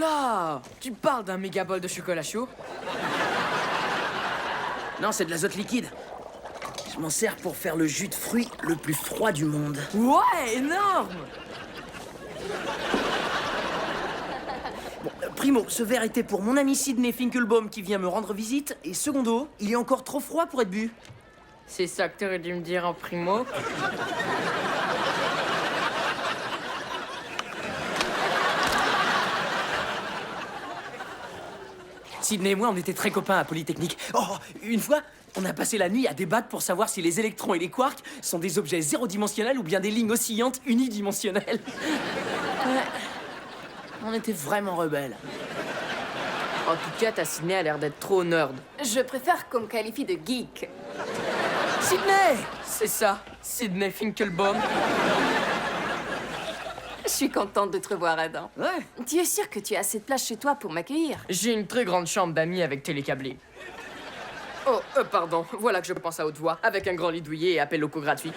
Oula! Tu parles d'un méga bol de chocolat chaud? Non, c'est de l'azote liquide. Je m'en sers pour faire le jus de fruits le plus froid du monde. Ouais, énorme! Bon, primo, ce verre était pour mon ami Sidney Finkelbaum qui vient me rendre visite. Et secondo, il est encore trop froid pour être bu. C'est ça que t'aurais dû me dire en primo? Sidney et moi, on était très copains à Polytechnique. Oh, une fois, on a passé la nuit à débattre pour savoir si les électrons et les quarks sont des objets zéro-dimensionnels ou bien des lignes oscillantes unidimensionnelles. Ouais. On était vraiment rebelles. En tout cas, ta Sidney a l'air d'être trop nerd. Je préfère qu'on me qualifie de geek. Sidney! C'est ça, Sidney Finkelbaum. Je suis contente de te revoir, Adam. Ouais. Tu es sûr que tu as assez de place chez toi pour m'accueillir? J'ai une très grande chambre d'amis avec télécablé. Oh, pardon, voilà que je pense à haute voix, avec un grand lit douillet et appel locaux gratuit.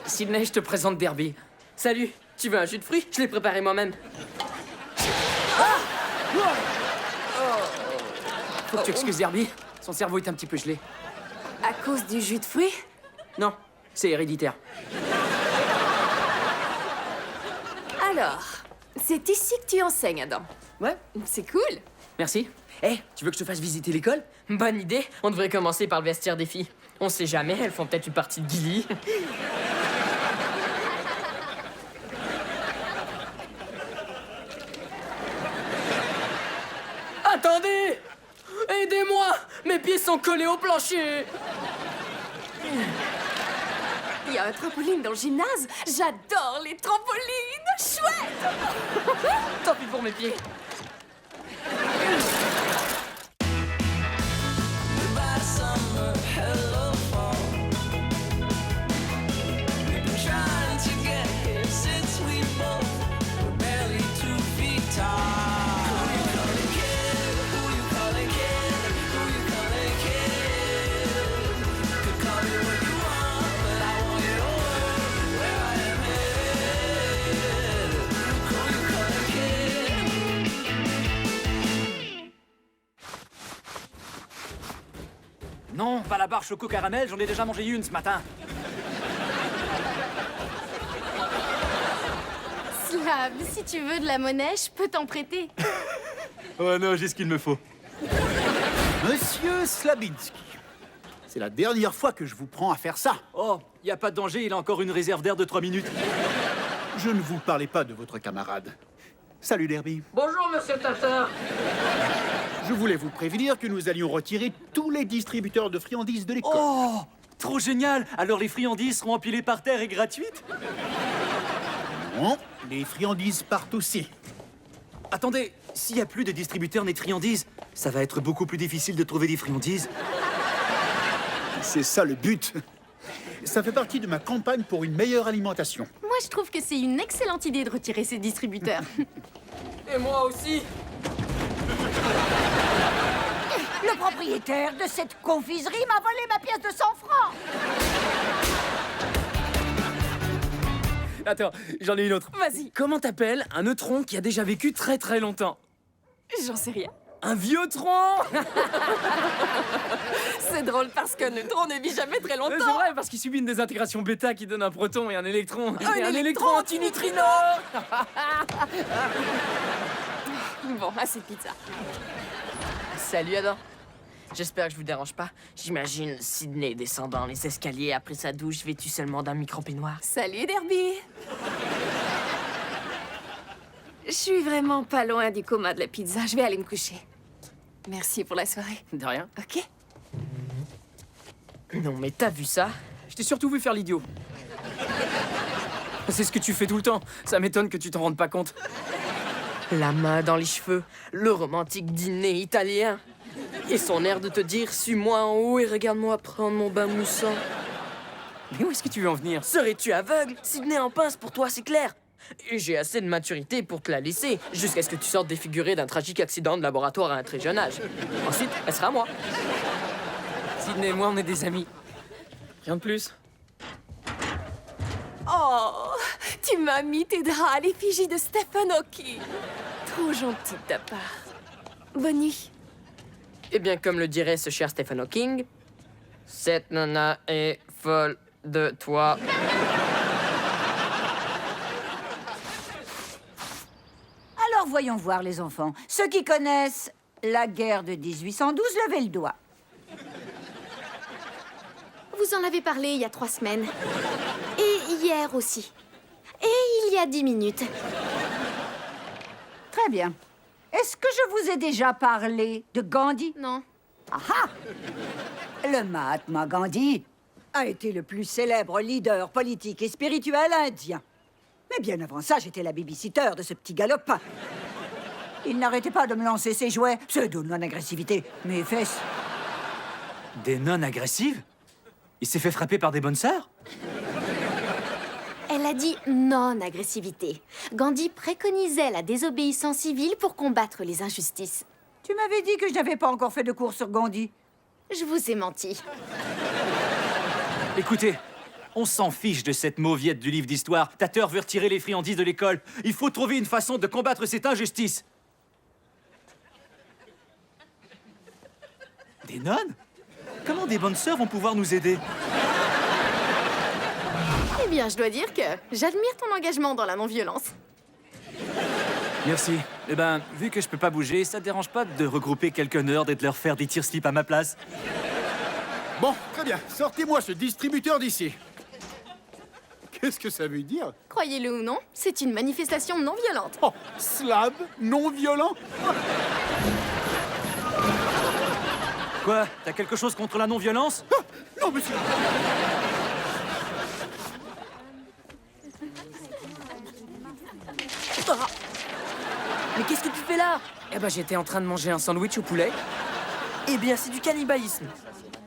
Sidney, je te présente Derby. Salut, tu veux un jus de fruits? Je l'ai préparé moi-même. Faut que tu excuses Derby. Son cerveau est un petit peu gelé. À cause du jus de fruits? Non, c'est héréditaire. Alors, c'est ici que tu enseignes, Adam. Ouais, C'est cool. merci. Eh, tu veux que je te fasse visiter l'école? Bonne idée, on devrait commencer par le vestiaire des filles. On sait jamais, elles font peut-être une partie de Gilly. Attendez! Aidez-moi! Mes pieds sont collés au plancher! Il y a un trampoline dans le gymnase. J'adore les trampolines. Chouette. Tant pis pour mes pieds. Non, pas la barre choco caramel, j'en ai déjà mangé une ce matin. Slav, si tu veux de la monnaie, je peux t'en prêter. Oh non, j'ai ce qu'il me faut. Monsieur Slabinski, c'est la dernière fois que je vous prends à faire ça. Oh, y a pas de danger, il a encore une réserve d'air de 3 minutes. Je ne vous parlais pas de votre camarade. Salut Derby. Bonjour, monsieur Tasseur. Je voulais vous prévenir que nous allions retirer tous les distributeurs de friandises de l'école. Oh, trop génial. Alors les friandises seront empilées par terre et gratuites? Non, les friandises partent aussi. Attendez, s'il n'y a plus de distributeurs ni de friandises, ça va être beaucoup plus difficile de trouver des friandises. C'est ça le but. Ça fait partie de ma campagne pour une meilleure alimentation. Moi, je trouve que c'est une excellente idée de retirer ces distributeurs. Et moi aussi. Le propriétaire de cette confiserie m'a volé ma pièce de 100 francs. Attends, j'en ai une autre. Vas-y. Comment t'appelles un neutron qui a déjà vécu très très longtemps? J'en sais rien. Un vieux tron! C'est drôle parce qu'un neutron ne vit jamais très C'est longtemps. vrai, parce qu'il subit une désintégration bêta qui donne un proton et un électron. Et un électron électron antineutrino! Bon, assez de pizza. Salut, Adam. J'espère que je vous dérange pas. J'imagine Sidney descendant les escaliers après sa douche vêtue seulement d'un micro-peignoir. Salut, Derby. Je suis vraiment pas loin du coma de la pizza. Je vais aller me coucher. Merci pour la soirée. De rien. Ok? Non, mais t'as vu ça? Je t'ai surtout vu faire l'idiot. C'est ce que tu fais tout le temps. Ça m'étonne que tu t'en rendes pas compte. La main dans les cheveux, le romantique dîner italien. Et son air de te dire, suis-moi en haut et regarde-moi prendre mon bain moussant. Mais où est-ce que tu veux en venir? Serais-tu aveugle? Sidney en pince pour toi, c'est clair. Et j'ai assez de maturité pour te la laisser, jusqu'à ce que tu sortes défiguré d'un tragique accident de laboratoire à un très jeune âge. Ensuite, elle sera à moi. Sidney et moi, on est des amis. Rien de plus. Oh, Tu m'as mis tes draps à l'effigie de Stephen Hawking. Trop gentil de ta part. Bonne nuit. Eh bien, comme le dirait ce cher Stephen Hawking, cette nana est folle de toi. Alors voyons voir les enfants. Ceux qui connaissent la guerre de 1812, levez le doigt. Vous en avez parlé il y a 3 semaines. Et hier aussi. Et il y a 10 minutes. Très bien. Est-ce que je vous ai déjà parlé de Gandhi? Non. Ah! Le Mahatma Gandhi a été le plus célèbre leader politique et spirituel indien. Mais bien avant ça, j'étais la babysitter de ce petit galopin. Il n'arrêtait pas de me lancer ses jouets, pseudo non-agressivité, mes fesses. Des nonnes agressives? Il s'est fait frapper par des bonnes sœurs? Elle a dit non-agressivité. Gandhi préconisait la désobéissance civile pour combattre les injustices. Tu m'avais dit que je n'avais pas encore fait de cours sur Gandhi. Je vous ai menti. Écoutez, on s'en fiche de cette mauviette du livre d'histoire. Tater veut retirer les friandises de l'école. Il faut trouver une façon de combattre cette injustice. Des nonnes? Comment des bonnes sœurs vont pouvoir nous aider? Eh bien, je dois dire que j'admire ton engagement dans la non-violence. Merci. Eh ben, vu que je peux pas bouger, ça te dérange pas de regrouper quelques nerds et de leur faire des tire-slip à ma place? Bon, très bien. Sortez-moi ce distributeur d'ici. Qu'est-ce que ça veut dire? Croyez-le ou non, c'est une manifestation non violente. Oh, slab non violent? Quoi? T'as quelque chose contre la non-violence? Ah, non, monsieur. Ah. Mais qu'est-ce que tu fais là? Eh ben, j'étais en train de manger un sandwich au poulet. Eh bien, c'est du cannibalisme.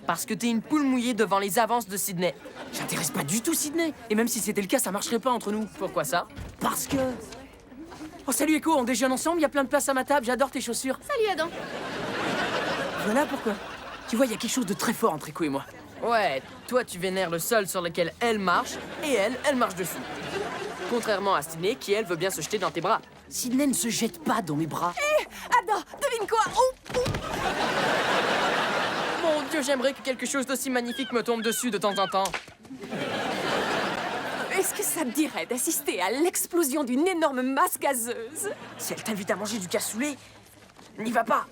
Parce que t'es une poule mouillée devant les avances de Sydney. J'intéresse pas du tout Sydney. Et même si c'était le cas, ça marcherait pas entre nous. Pourquoi ça? Parce que... Oh, salut Echo, on déjeune ensemble, il y a plein de place à ma table, j'adore tes chaussures. Salut Adam. Voilà pourquoi. Tu vois, il y a quelque chose de très fort entre Echo et moi. Ouais, toi tu vénères le sol sur lequel elle marche, et elle marche dessus. Contrairement à Sydney, qui elle veut bien se jeter dans tes bras. Sydney ne se jette pas dans mes bras. Adam, devine quoi? Oh, Mon Dieu, j'aimerais que quelque chose d'aussi magnifique me tombe dessus de temps en temps. est-ce que ça te dirait d'assister à l'explosion d'une énorme masse gazeuse? Si elle t'invite à manger du cassoulet, n'y va pas.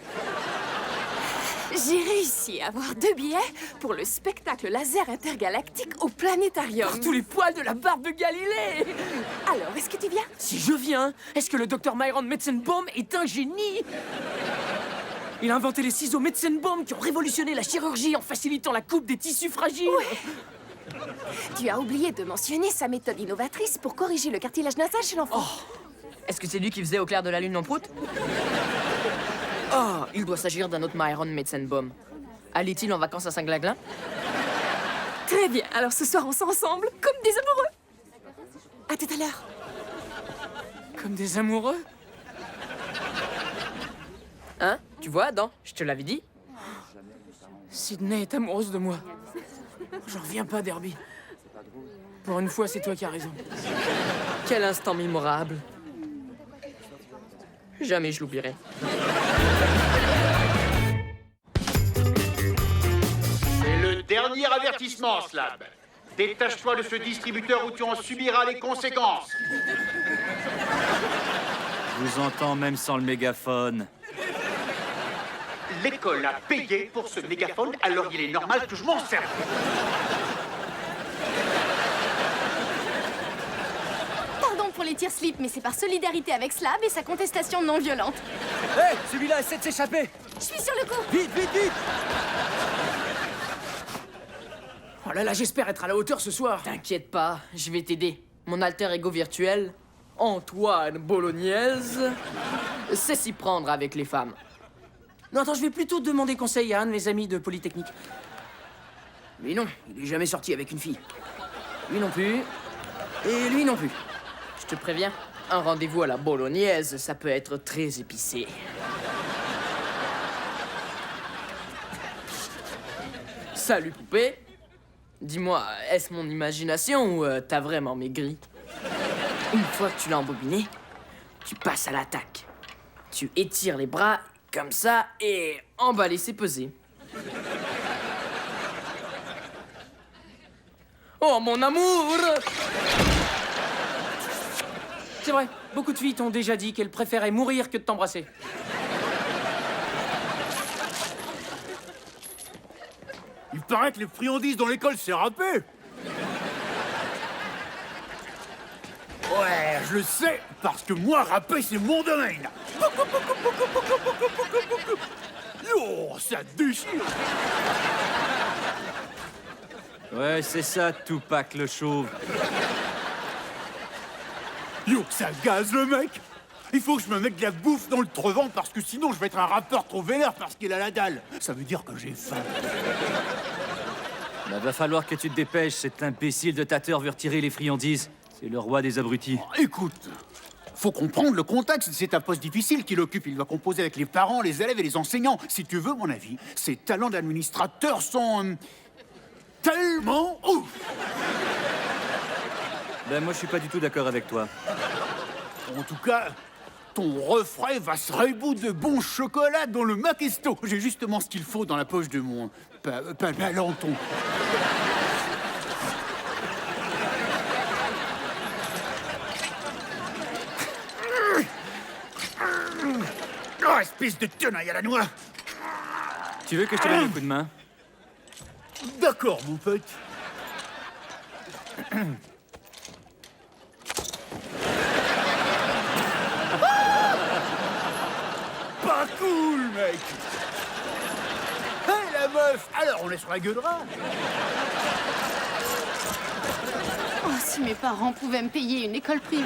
J'ai réussi à avoir 2 billets pour le spectacle laser intergalactique au planétarium. Par tous les poils de la barbe de Galilée. Alors, est-ce que tu viens? Si je viens, est-ce que le docteur Myron Metzenbaum est un génie? Il a inventé les ciseaux Metzenbaum qui ont révolutionné la chirurgie en facilitant la coupe des tissus fragiles. Tu as oublié de mentionner sa méthode innovatrice pour corriger le cartilage nasal chez l'enfant. Est-ce que c'est lui qui faisait au clair de la lune en prout? Oh, il doit s'agir d'un autre Myron Metzenbaum. Allait-il en vacances à Saint-Glaglin? Très bien, alors ce soir on sort ensemble comme des amoureux. À tout à l'heure. Comme des amoureux? Hein? Tu vois, Adam? Je te l'avais dit. Sydney est amoureuse de moi. J'en reviens pas, Derby. Pour une fois, c'est toi qui as raison. Quel instant mémorable. Jamais je l'oublierai. C'est le dernier avertissement, Slab. Détache-toi de ce distributeur ou tu en subiras les conséquences. Je vous entends même sans le mégaphone. L'école a payé pour ce mégaphone, alors il est normal que je m'en serve. Pardon pour les tire-slip, mais c'est par solidarité avec Slab et sa contestation non violente. Hé, celui-là essaie de s'échapper. Je suis sur le coup. Vite, vite, vite. Oh là là, j'espère être à la hauteur ce soir. T'inquiète pas, je vais t'aider. Mon alter ego virtuel, Antoine Bolognaise, sait s'y prendre avec les femmes. Non, attends, je vais plutôt demander conseil à un de mes amis de Polytechnique. Lui non, il est jamais sorti avec une fille. Lui non plus. Et lui non plus. Je te préviens, un rendez-vous à la bolognaise, ça peut être très épicé. Salut poupée. Dis-moi, est-ce mon imagination ou t'as vraiment maigri? Une fois que tu l'as embobiné, tu passes à l'attaque. Tu étires les bras comme ça et emballer, c'est peser. Oh mon amour! C'est vrai, beaucoup de filles t'ont déjà dit qu'elles préféraient mourir que de t'embrasser. Il paraît que les friandises dans l'école, c'est râpé. Ouais, je le sais, parce que moi, râpé, c'est mon domaine. Yo, ça déchire. Ouais, c'est ça, Tupac le chauve. Yo, ça gaze le mec. Il faut que je me mette de la bouffe dans le trevant parce que sinon je vais être un rappeur trop vénère parce qu'il a la dalle. Ça veut dire que j'ai faim. Bah, va falloir que tu te dépêches, cet imbécile de tateur veut retirer les friandises. C'est le roi des abrutis. Écoute, faut comprendre le contexte. C'est un poste difficile qu'il occupe. Il doit composer avec les parents, les élèves et les enseignants. Si tu veux mon avis, ses talents d'administrateur sont tellement ouf. Ben moi je suis pas du tout d'accord avec toi. En tout cas, ton refrain va se rebout de bon chocolat dans le Macesto. J'ai justement ce qu'il faut dans la poche de mon palanton. Oh, espèce de tenaille à la noix. Tu veux que je te donne un coup de main? D'accord, mon pote. Pas cool, mec. Hé, la meuf. Alors, on est sur la gueule de rat. Oh, si mes parents pouvaient me payer une école privée.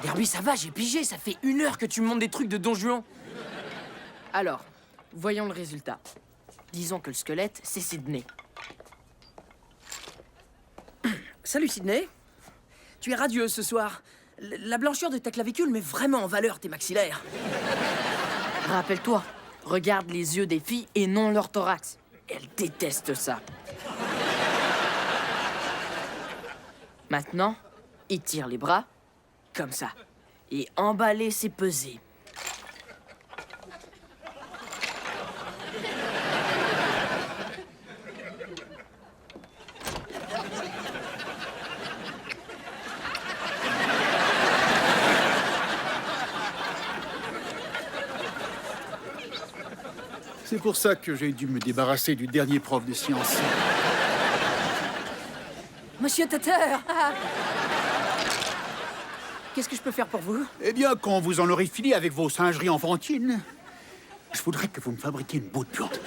Derby, ça va, j'ai pigé, ça fait 1 heure que tu me montres des trucs de Don Juan. Alors, voyons le résultat. Disons que le squelette, c'est Sydney. Salut Sydney. Tu es radieuse ce soir. La blancheur de ta clavicule met vraiment en valeur tes maxillaires. Rappelle-toi, regarde les yeux des filles et non leur thorax. Elles détestent ça. Maintenant, étire les bras, comme ça. Et emballer, c'est peser. C'est pour ça que j'ai dû me débarrasser du dernier prof de sciences. Monsieur Tater. Qu'est-ce que je peux faire pour vous? Eh bien, quand vous en aurez fini avec vos singeries enfantines, je voudrais que vous me fabriquiez une boule puante.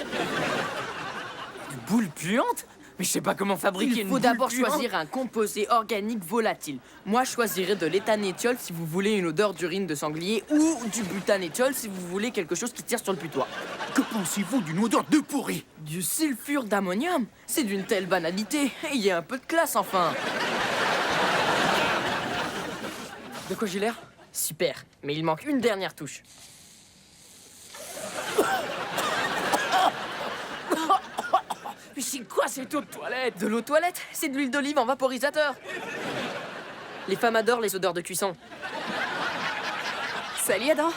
Une boule puante? Mais je sais pas comment fabriquer une Il faut boule d'abord puante. choisir un composé organique volatile. Moi, je choisirais de l'éthanétiol si vous voulez une odeur d'urine de sanglier ou du butanétiol si vous voulez quelque chose qui tire sur le putois. Que pensez-vous d'une odeur de pourri? Du sulfure d'ammonium? C'est d'une telle banalité. Il y a un peu de classe, enfin. De quoi j'ai l'air? Super, mais il manque une dernière touche. Mais c'est quoi cette eau de toilette? De l'eau de toilette? C'est de l'huile d'olive en vaporisateur. Les femmes adorent les odeurs de cuisson. Salut Adam.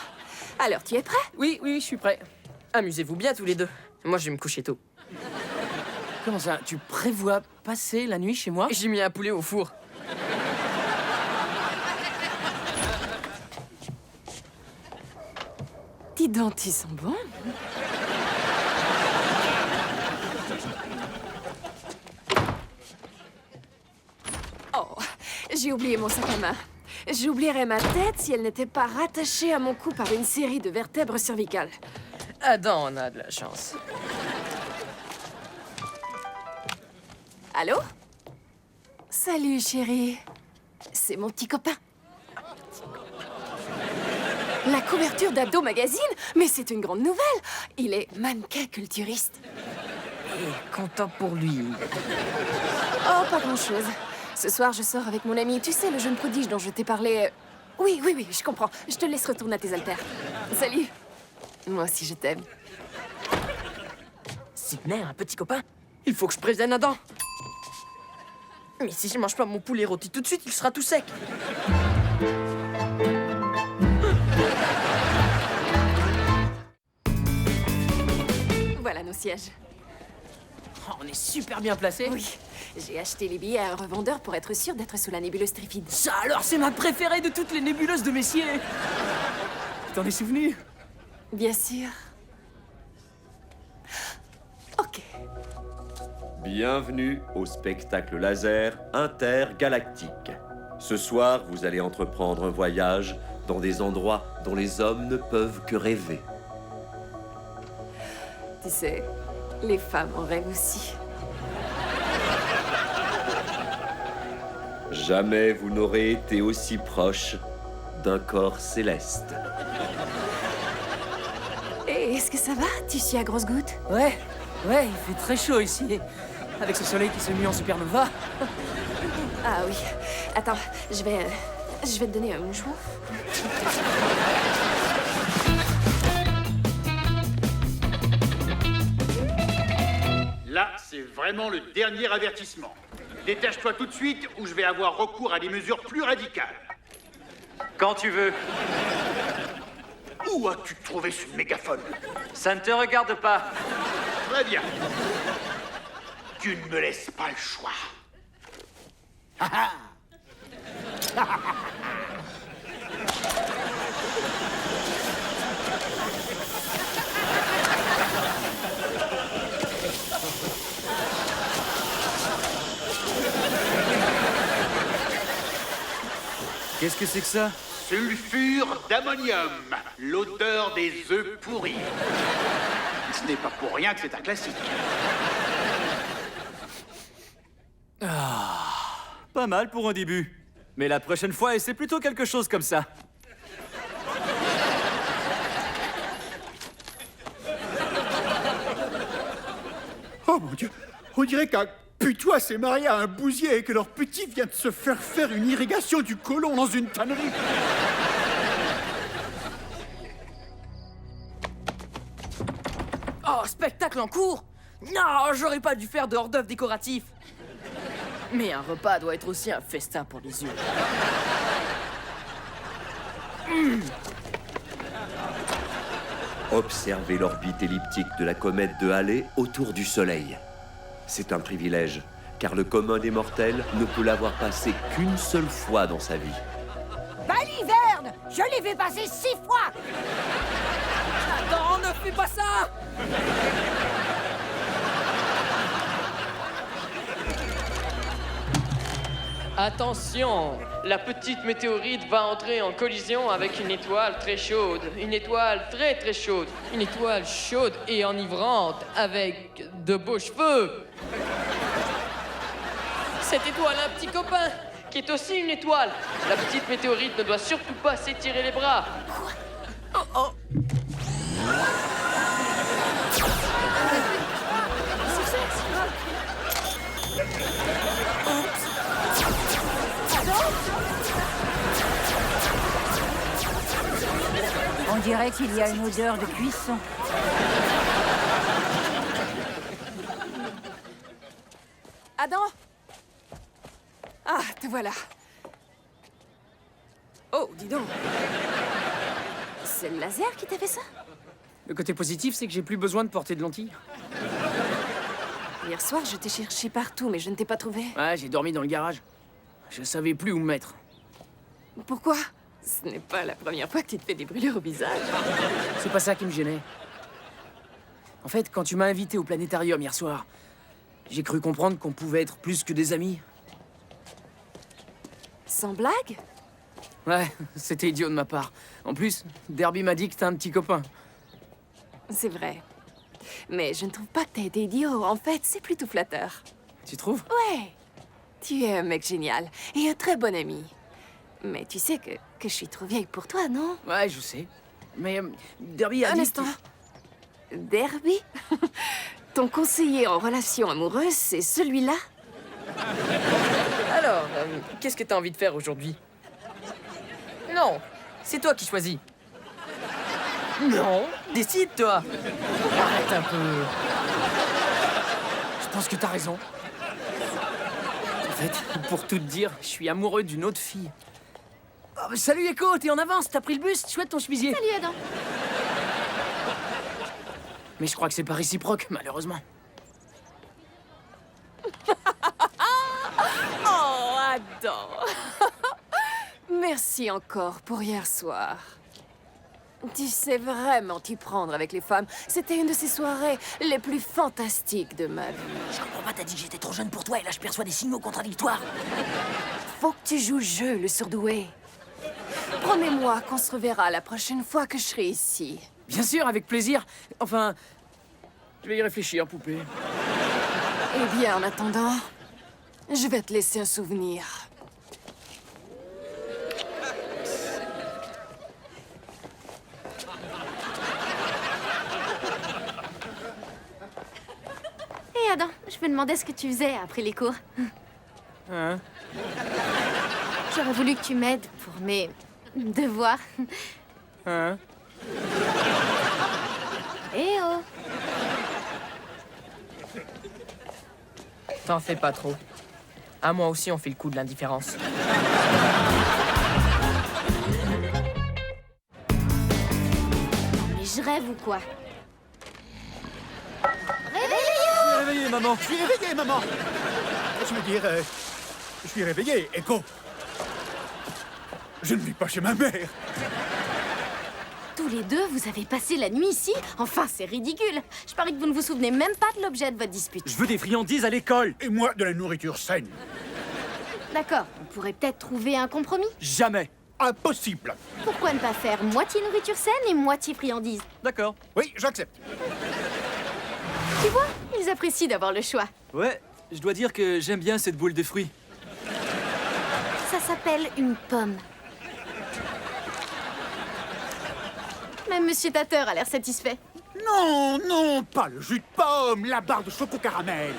Alors, tu es prêt? Oui, je suis prêt. Amusez-vous bien tous les deux. Moi, je vais me coucher tôt. Comment ça? Tu prévois passer la nuit chez moi? J'ai mis un poulet au four. Dis donc, ils sont bons. Oh, j'ai oublié mon sac à main. J'oublierais ma tête si elle n'était pas rattachée à mon cou par une série de vertèbres cervicales. Adam en a de la chance. Allô? Salut, chérie. C'est mon petit copain. La couverture d'Abdo Magazine? Mais c'est une grande nouvelle. Il est mannequin culturiste. Content pour lui. Oh, pas grand-chose. Ce soir, je sors avec mon ami. Tu sais, le jeune prodige dont je t'ai parlé. Oui, oui, oui, je comprends. Je te laisse retourner à tes haltères. Salut. Moi aussi, je t'aime. Sydney, un petit copain. Il faut que je prévienne Adam. Mais si je mange pas mon poulet rôti tout de suite, il sera tout sec. Voilà nos sièges. Oh, on est super bien placés. Oui, j'ai acheté les billets à un revendeur pour être sûr d'être sous la nébuleuse Trifide. Ça alors, c'est ma préférée de toutes les nébuleuses de Messier. T'en es souvenu? Bien sûr. Ok. Bienvenue au spectacle laser intergalactique. Ce soir, vous allez entreprendre un voyage dans des endroits dont les hommes ne peuvent que rêver. Tu sais, les femmes en rêvent aussi. Jamais vous n'aurez été aussi proche d'un corps céleste. Et est-ce que ça va? Tu suis à grosses gouttes? Ouais, il fait très chaud ici. Avec ce soleil qui s'est mis en supernova. Ah oui. Attends, je vais te donner un mouchoir. Là, c'est vraiment le dernier avertissement. Détache-toi tout de suite ou je vais avoir recours à des mesures plus radicales. Quand tu veux. Où as-tu trouvé ce mégaphone? Ça ne te regarde pas. Très bien. Tu ne me laisses pas le choix. Qu'est-ce que c'est que ça? Sulfure d'ammonium, l'odeur des œufs pourris. Ce n'est pas pour rien que c'est un classique. Pas mal pour un début. Mais la prochaine fois, c'est plutôt quelque chose comme ça. Oh mon Dieu, on dirait qu'un putois s'est marié à un bousier et que leur petit vient de se faire une irrigation du côlon dans une tannerie. Oh, spectacle en cours! Non, j'aurais pas dû faire de hors-d'œuvre décoratif. Mais un repas doit être aussi un festin pour les yeux. Observez l'orbite elliptique de la comète de Halley autour du Soleil. C'est un privilège, car le commun des mortels ne peut l'avoir passé qu'une seule fois dans sa vie. Baliverne! Je l'ai vu passer 6 fois! Non, ne fais pas ça! Attention, la petite météorite va entrer en collision avec une étoile très chaude. Une étoile très très chaude. Une étoile chaude et enivrante avec de beaux cheveux. Cette étoile a un petit copain qui est aussi une étoile. La petite météorite ne doit surtout pas s'étirer les bras. Quoi? Oh oh. On dirait qu'il y a une odeur de cuisson. Adam? Ah, te voilà. Oh, dis donc. C'est le laser qui t'a fait ça? Le côté positif, c'est que j'ai plus besoin de porter de lentilles. Hier soir, je t'ai cherché partout, mais je ne t'ai pas trouvé. Ouais, j'ai dormi dans le garage. Je savais plus où me mettre. Pourquoi? Ce n'est pas la première fois que tu te fais des brûlures au visage. C'est pas ça qui me gênait. En fait, quand tu m'as invité au planétarium hier soir, j'ai cru comprendre qu'on pouvait être plus que des amis. Sans blague? Ouais, c'était idiot de ma part. En plus, Derby m'a dit que t'as un petit copain. C'est vrai. Mais je ne trouve pas que t'as été idiot. En fait, c'est plutôt flatteur. Tu trouves? Ouais. Tu es un mec génial et un très bon ami. Mais tu sais que je suis trop vieille pour toi, non? Ouais, je sais. Mais Derby a Un dit... instant. Derby? Ton conseiller en relations amoureuses, c'est celui-là? Alors, qu'est-ce que t'as envie de faire aujourd'hui? Non, c'est toi qui choisis. Non, décide-toi. Arrête un peu. Je pense que t'as raison. En fait, pour tout te dire, je suis amoureux d'une autre fille. Oh, mais salut Echo, t'es en avance, t'as pris le bus, chouette ton chemisier. Salut Adam. Mais je crois que c'est pas réciproque, malheureusement. Oh, Adam. Merci encore pour hier soir. Tu sais vraiment t'y prendre avec les femmes. C'était une de ces soirées les plus fantastiques de ma vie. Je comprends pas, t'as dit que j'étais trop jeune pour toi et là je perçois des signaux contradictoires. Faut que tu joues le jeu, le surdoué. Promets-moi qu'on se reverra la prochaine fois que je serai ici. Bien sûr, avec plaisir. Enfin, je vais y réfléchir, poupée. Eh bien, en attendant, je vais te laisser un souvenir. Hé Adam, je me demandais ce que tu faisais après les cours. Hein? J'aurais voulu que tu m'aides pour mes devoirs. Hein? Eh oh! T'en fais pas trop. À moi aussi, on fait le coup de l'indifférence. Mais je rêve ou quoi? Réveillez, maman. Je suis réveillé, maman. Je veux dire, je suis réveillé, Echo. Je ne vis pas chez ma mère. Tous les deux, vous avez passé la nuit ici? Enfin, c'est ridicule. Je parie que vous ne vous souvenez même pas de l'objet de votre dispute. Je veux des friandises à l'école. Et moi, de la nourriture saine. D'accord, on pourrait peut-être trouver un compromis. Jamais. Impossible. Pourquoi ne pas faire moitié nourriture saine et moitié friandise? D'accord. Oui, j'accepte. Tu vois, ils apprécient d'avoir le choix. Ouais, je dois dire que j'aime bien cette boule de fruits. Ça s'appelle une pomme. Même Monsieur Tater a l'air satisfait. Non, non, pas le jus de pomme, la barre de choco caramel.